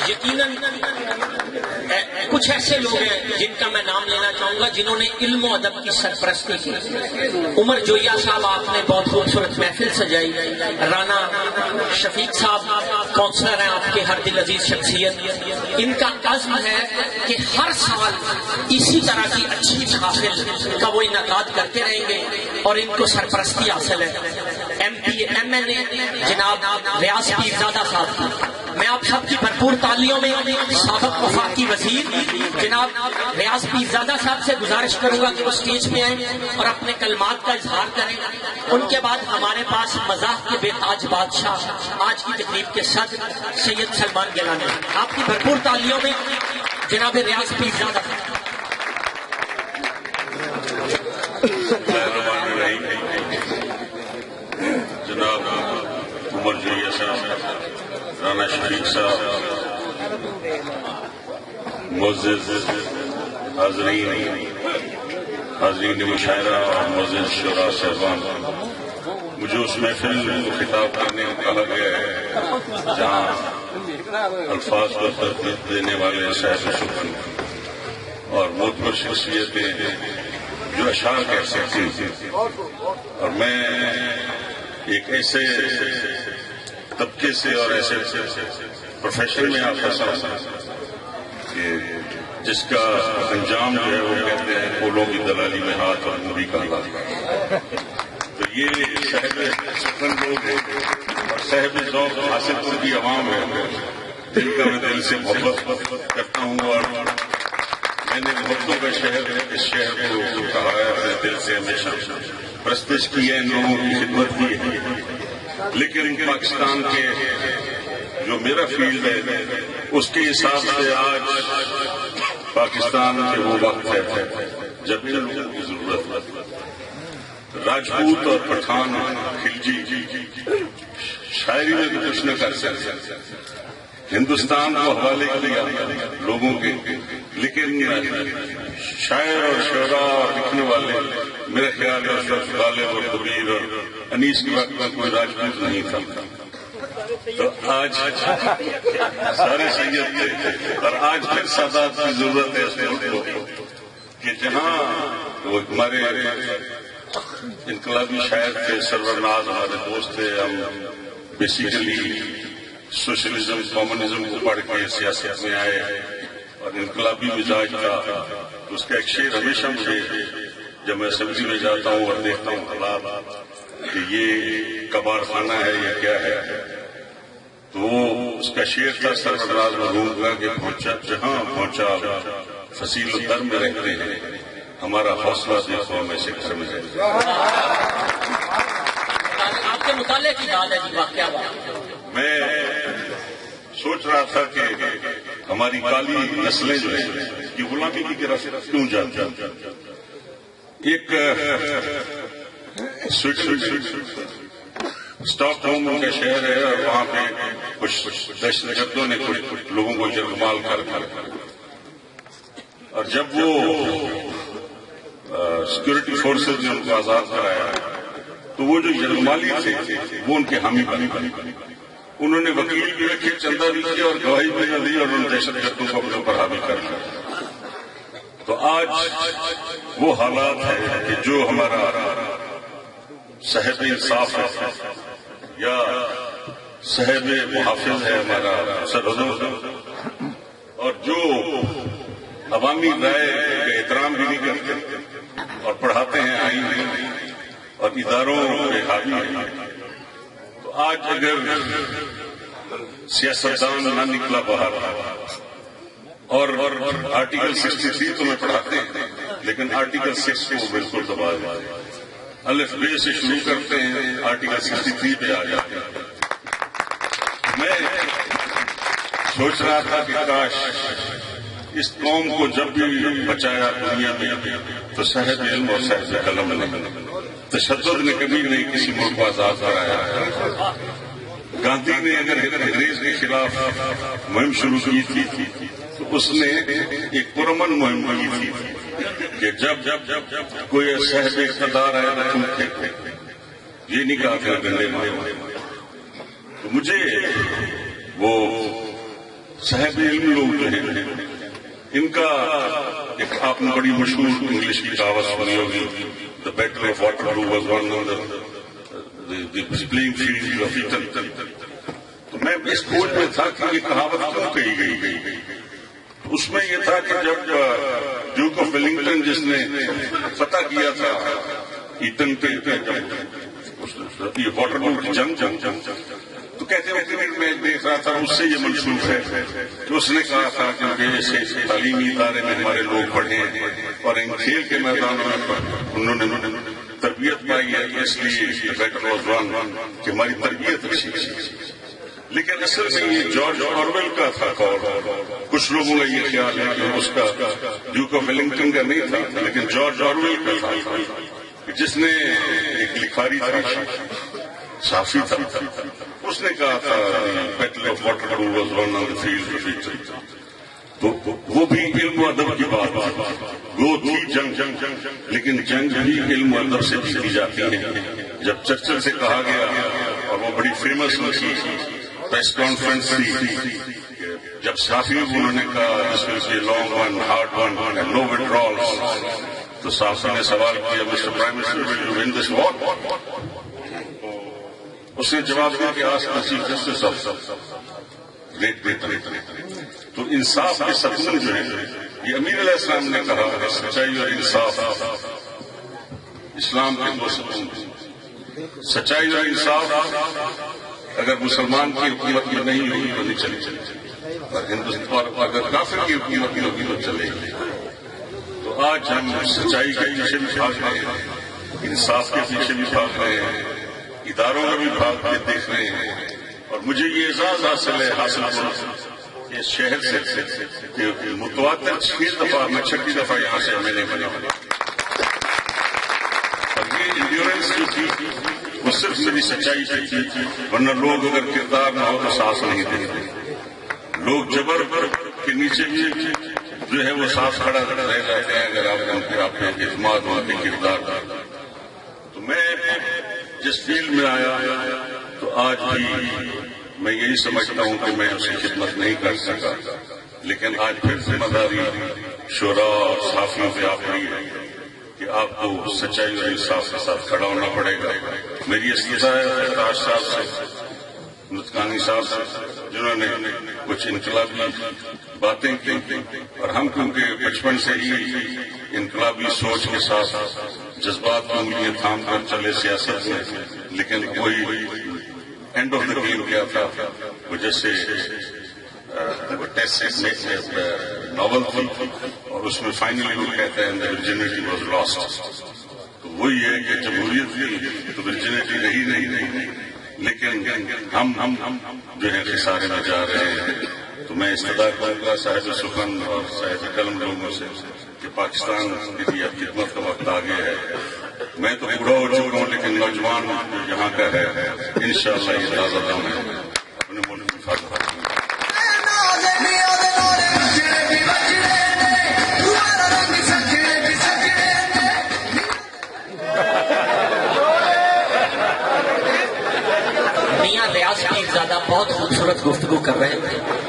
یقیناً کچھ ایسے لوگ ہیں جن کا میں نام لینا چاہوں گا جنہوں نے علم و ادب کی سرپرستی کی. عمر جویا صاحب آپ نے بہت خوبصورت محفل سجائی. رانا شفیق صاحب کونسلر ہیں آپ کے، ہر دل عزیز شخصیت. ان کا عزم ہے کہ ہر سال اسی طرح کی اچھی محافل کا وہ انعقاد کرتے رہیں گے اور ان کو سرپرستی حاصل ہے. ایم این اے جناب ریاض پیرزادہ صاحب کی میں آپ سب کی بھرپور تالیوں میں سابق وفاقی وزیر جناب ریاض پیرزادہ صاحب سے گزارش کروں گا کہ وہ اسٹیج پہ آئیں اور اپنے کلمات کا اظہار کریں. ان کے بعد ہمارے پاس مزاح کے بے تاج بادشاہ آج کی تقریب کے صدر سید سلمان گیلانی. آپ کی بھرپور تالیوں میں جناب ریاض پیرزادہ. جناب عمر جویا صاحب، رانا شفیق صاحب، معزز حاضرین مشاعرہ اور معزز شعراء صاحبان، مجھے اس محفل کو خطاب کرنے کو کہا گیا ہے جہاں الفاظ پر ترتیب دینے والے صاحب سخن اور معتبر شخصیتیں جو اشعار کہہ سکتی تھی، اور میں ایک ایسے طبقے سے اور ایسے پروفیشن میں آپ پھنسا کہ جس کا انجام جو ہے وہ کہتے ہیں پھولوں کی دلالی میں ہاتھ اور موری کا ہاتھ. تو یہ صاحب سخن لوگ ہیں اور صاحب ذوق حاصل پور کی عوام ہے جن کا میں دل سے محبت کرتا ہوں، اور میں نے محبتوں کا شہر اس شہر کو کہا ہے اپنے دل سے ہمیشہ پرستش کی ہے، ان لوگوں کی خدمت کی ہے. لیکن پاکستان کے جو میرا فیلڈ ہے اس کے حساب سے آج پاکستان کے وہ وقت ہے جب ان لوگوں کی ضرورت ہے. راجپوت اور پٹھان خلجی شاعری میں بھی کچھ نہ کر سکتے، ہندوستان کو حوالے کیا لوگوں کے، لیکن شاعر اور شعراء اور لکھنے والے میرے خیال ہے اشرف غالب اور کبیر اور انیس کے وقت میں کوئی راجپوت نہیں تھا. تو آج سارے سید تھے اور آج پھر سادات کی ضرورت ہے اس ملک کو کہ جہاں وہ ہمارے انقلابی شاعر تھے، سرور ناز ہمارے دوست تھے. ہم بیسیکلی سوشلزم کمیونزم کو پڑھ کے سیاست میں آئے اور انقلابی مزاج تھا. تو اس کا ایک شعر ہمیشہ مجھے جب میں اسمبلی میں جاتا ہوں اور دیکھتا ہوں حالات کہ یہ کباڑ خانہ ہے یا کیا ہے، تو اس کا شعر تھا سرفراز مرحوم کا کہ پہنچا جہاں پہنچا فصیل و در میں رہتے ہیں، ہمارا حوصلہ دیکھو ہمیں سے گھر میں رہتے ہیں. آپ کے مطالعے کی بات ہے جی، واقعہ میں سوچ رہا تھا کہ ہماری کالی نسلیں جو ہیں یہ غلامی کی طرف کیوں جاتی ہیں. ایک اسٹاک ہوم کا شہر ہے اور وہاں پہ کچھ دہشت گردوں نے کچھ لوگوں کو جرمال کر اور جب وہ سیکورٹی فورسز نے ان کو آزاد کرایا تو وہ جو یرغمالی تھے وہ ان کے حامی بنے. انہوں نے وکیل بھی رکھے، چندہ بھی کیا اور گواہی بھی نہ دی اور ان دہشت گردوں کو اپنے اوپر حاوی کر لیا. تو آج وہ حالات ہے کہ جو ہمارا صاحب انصاف ہے یا صاحب محافظ ہے ہمارا سرحدوں اور جو عوامی رائے کا احترام بھی نہیں کرتے اور پڑھاتے ہیں آئین اور اداروں کے حاوی ہیں. تو آج اگر سیاستدان نہ نکلا باہر اور آرٹیکل 63 تو میں پڑھاتے ہیں لیکن آرٹیکل 6 کو بالکل دبا دیتے، الف بے سے شروع کرتے ہیں، آرٹیکل 63 پہ آ جاتے ہیں. میں سوچ رہا تھا کہ کاش اس قوم کو جب بھی بچایا دنیا میں تو صاحب علم اور صاحب قلم نے، تشدد نے کبھی نہیں کسی ملک کو آزاد کرایا. گاندھی نے اگر انگریز کے خلاف مہم شروع کی تھی تو اس نے ایک پرامن مہم کی تھی کہ جب کوئی صاحب اقتدار آئے تو تم پھینکو، یہ نہیں کہا کہ ڈنڈے مارو. تو مجھے وہ صاحب علم لوگ جو ہیں ان کا ایک آپ نے بڑی مشہور انگلش کی کہاوت سنی ہوگی، the battle of water was won on the playing field of Eton. تو میں اس کھوج میں تھا کہ یہ کہاوت کیوں کہی گئی. اس میں یہ تھا کہ جب ڈیوک آف ویلنگٹن جس نے فتح کیا تھا ایٹن کے یہ واٹر لو کی جنگ تو کہتے ہیں کہ میں دیکھ رہا تھا اس سے یہ منسوخ ہے کہ اس نے کہا تھا کہ ایسے تعلیمی ادارے میں ہمارے لوگ پڑھے ہیں اور ان کھیل کے میدانوں میں انہوں نے تربیت پائی ہے، اس لیے بیٹر واز ون کہ ہماری تربیت اچھی ہے. لیکن اصل میں یہ جارج آرویل کا تھا قول. کچھ لوگوں کا یہ خیال ہے کہ اس کا ڈیوک آف ویلنگٹن کا نہیں تھا لیکن جارج آرویل کا تھا، جس نے ایک لکھاری تھا، صحافی تھا. اس نے کہا تھا battle of water was won on the field of Eton. تو وہ بھی علم و ادب کی بات وہ تھی جنگ، لیکن جنگ بھی علم و ادب سے جیتی جاتی ہے. جب چرچل سے کہا گیا اور وہ بڑی فیمس پریس کانفرنس تھی، جب صحافی انہوں نے کہا اس میں long one hard one no withdrawals, تو صحافی نے سوال کیا mister prime minister will you win this war? اس نے جواب دیا کہ ask the chief justice of Great Britain. تو انصاف کے ستون جو ہے یہ امیر علیہ السلام نے کہا ہے، سچائی اور انصاف اسلام کے دو ستون. سچائی اور انصاف اگر مسلمان کی حکومت میں نہیں ہوگی تو نہیں چلے، اور ہندوستان اگر کافر کی حکومت میں ہوگی تو چلے گی. تو آج ہم سچائی کے پیچھے بھی بھاگ رہے ہیں، انصاف کے پیچھے بھی بھاگ رہے ہیں، اداروں میں بھی بھاگ کے دیکھ رہے ہیں. اور مجھے یہ اعزاز حاصل ہوا اس شہر سے کہ متواتر 6 دفعہ میں 6 دفعہ یہاں سے میں نے بنا. اور یہ انڈیورنس جو تھی وہ صرف میری سچائی سے تھی، ورنہ لوگ اگر کردار نہ ہو تو سانس نہیں دیتے. لوگ جبر کے نیچے بھی جو ہے وہ سانس کھڑا رہ جاتے ہیں اگر آپ کے اعتماد ہو کے کردار. تو میں جس فیلڈ میں آیا تو آج بھی میں یہی سمجھتا ہوں کہ میں اس کی خدمت نہیں کر سکا، لیکن آج پھر ذمہ داری شعراء اور صحافیوں پہ آپ رہی ہے کہ آپ کو سچائی اور انصاف کے ساتھ کھڑا ہونا پڑے گا. میری استدعا ہے تاج صاحب سے، نطقانی صاحب سے، جنہوں نے کچھ انقلابی باتیں کی، اور ہم کیونکہ بچپن سے ہی انقلابی سوچ کے ساتھ جذبات کو انگلیاں تھام کر چلے سیاست میں، لیکن کوئی اینڈ آف دا گیم کیا تھا وہ جیسے ناول تھی اور اس میں فائنلی وہ کہتے ہیں ورجنٹی واز لاسٹ. تو وہی ہے کہ جمہوریت تھی تو ورجنٹی رہی نہیں، لیکن ہم جو ہے خسارے میں جا رہے ہیں. تو میں استدعا کروں گا صاحب سخن اور صاحب قلم لوگوں سے کہ پاکستان کی خدمت کا وقت آگے ہے. میں تو بوڑھا ہو چکا ہوں لیکن نوجوان یہاں کا ہے، انشاءاللہ یہ تازہ دم ہے اپنے ملک کی حفاظت. میاں ریاض پیر زیادہ بہت خوبصورت گفتگو کر رہے تھے.